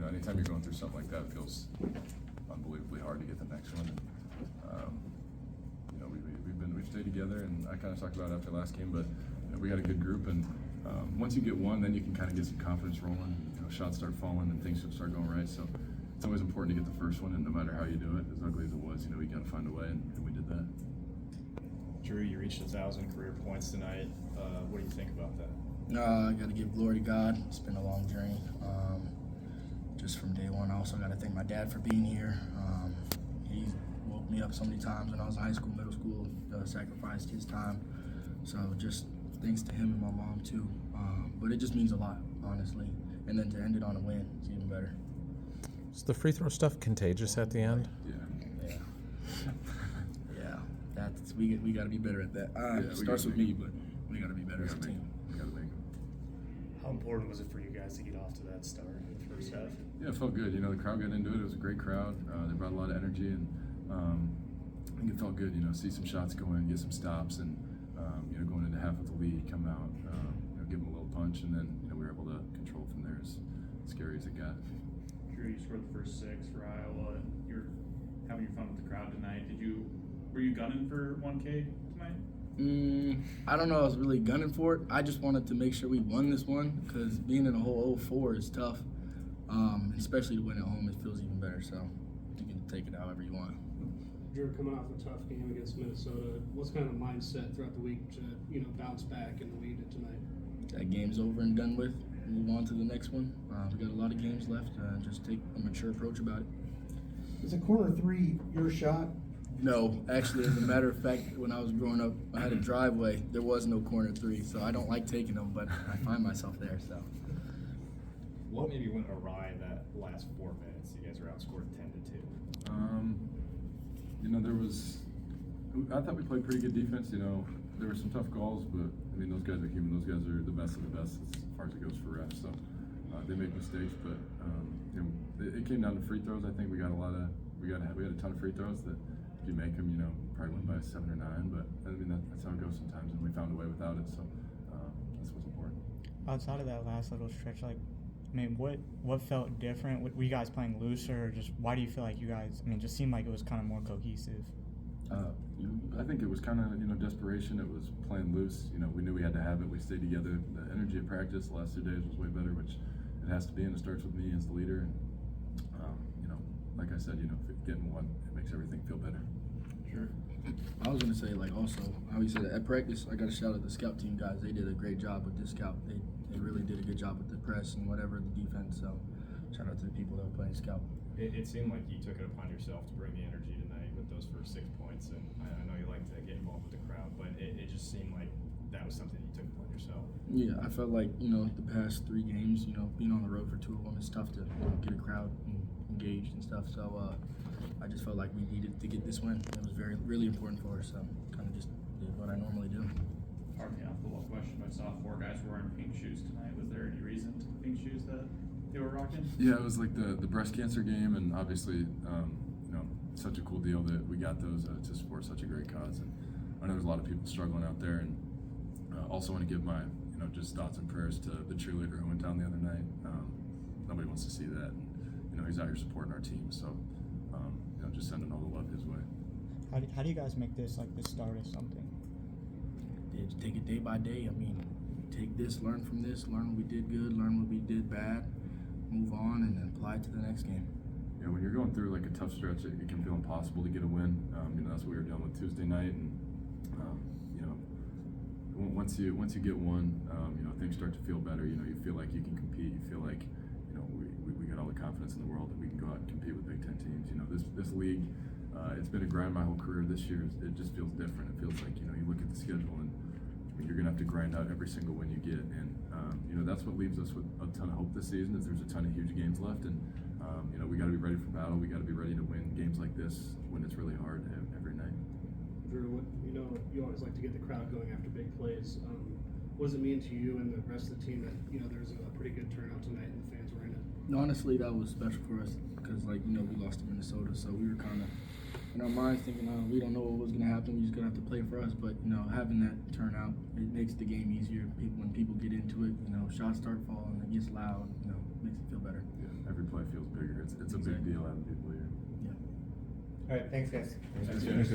anytime you're going through something like that, it feels unbelievably hard to get the next one. And, we've stayed together, and I kind of talked about it after the last game, but we got a good group, and once you get one, then you can kind of get some confidence rolling. Shots start falling, and things start going right. So it's always important to get the first one, and no matter how you do it, as ugly as it was, we got to find a way, and we did that. Drew, you reached 1,000 career points tonight. What do you think about that? I got to give glory to God. It's been a long journey. Just from day one, I also got to thank my dad for being here. He woke me up so many times when I was in high school, middle school, sacrificed his time. So just thanks to him and my mom too. But it just means a lot, honestly. And then to end it on a win, it's even better. Is the free throw stuff contagious at the end? Yeah. Yeah. That's we got to be better at that. It starts with me, but we got to be better as a team. We got to make it. How important was it for you guys to get off to that start in the first half? Yeah, it felt good. The crowd got into it. It was a great crowd. They brought a lot of energy, and I think it felt good. See some shots go in, get some stops, and going into half of the lead, come out, give them a little punch, and then we were able to control from there. As scary as it got. Drew, you scored the first 6 for Iowa. You're having your fun with the crowd tonight. Were you gunning for 1K tonight? I don't know. I was really gunning for it. I just wanted to make sure we won this one because being in a whole 0-4 is tough. Especially to win at home, it feels even better. So you can take it however you want. Drew, coming off a tough game against Minnesota, what's kind of the mindset throughout the week to bounce back and lead it tonight? That game's over and done with. Move on to the next one. We got a lot of games left. Just take a mature approach about it. Is a corner 3 your shot? No, actually, as a matter of fact, when I was growing up, I had a driveway. There was no corner 3, so I don't like taking them, but I find myself there. So. What maybe went awry that last 4 minutes? You guys were outscored 10-2. I thought we played pretty good defense. There were some tough calls, but those guys are human. Those guys are the best of the best as far as it goes for refs. So they make mistakes, but it came down to free throws. I think we had a ton of free throws that if you make them, probably win by 7 or 9. But that's how it goes sometimes, and we found a way without it. So that's what's important. Outside of that last little stretch, what felt different? Were you guys playing looser, or just why do you feel like you guys? Just seemed like it was kind of more cohesive. I think it was kind of desperation. It was playing loose. We knew we had to have it. We stayed together. The energy of practice the last 2 days was way better, which it has to be, and it starts with me as the leader. And like I said, getting one, it makes everything feel better. Sure. I was gonna say also how he said it, at practice. I got to shout out the scout team guys. They did a great job with this scout. They really did a good job with the press and whatever the defense. So shout out to the people that were playing scout. It seemed like you took it upon yourself to bring the energy tonight with those first 6 points, and I know you like to get involved with the crowd, but it just seemed like that was something you took upon yourself. Yeah, I felt like the past 3 games, being on the road for 2 of them, it's tough to get a crowd engaged and stuff. So I just felt like we needed to get this win. It was really important for us. So kind of just did what I normally do. Pardon me, a football question. I saw 4 guys wearing pink shoes tonight. Was there any reason to the pink shoes that they were rocking? Yeah, it was like the breast cancer game, and obviously, such a cool deal that we got those to support such a great cause. And I know there's a lot of people struggling out there, and also want to give my just thoughts and prayers to the cheerleader who went down the other night. Nobody wants to see that. And, he's out here supporting our team, so just sending all the love his way. How do you guys make this the start of something? Just take it day by day. Take this, learn from this, learn what we did good, learn what we did bad, move on, and then apply it to the next game. Yeah, when you're going through a tough stretch, it can feel impossible to get a win. That's what we were dealing with Tuesday night, and once you get one, things start to feel better. You feel like you can compete. You feel like we got all the confidence in the world that we can go out and compete with Big Ten teams. This league, it's been a grind my whole career. This year, it just feels different. It feels like you look at the schedule, and you're gonna have to grind out every single win you get, and that's what leaves us with a ton of hope this season. Is there's a ton of huge games left, and we got to be ready for battle. We got to be ready to win games like this when it's really hard every night. Drew, you always like to get the crowd going after big plays. What does it mean to you and the rest of the team that there's a pretty good turnout tonight and the fans were in it? Honestly, that was special for us because we lost to Minnesota, so we were kind of in our minds thinking, we don't know what was going to happen. We're just going to have to play for us. But having that turnout, it makes the game easier. When people get into it, shots start falling, it gets loud. Makes it feel better. Yeah, every play feels It's a big deal having people here. Yeah. All right, thanks, guys. Thanks, guys.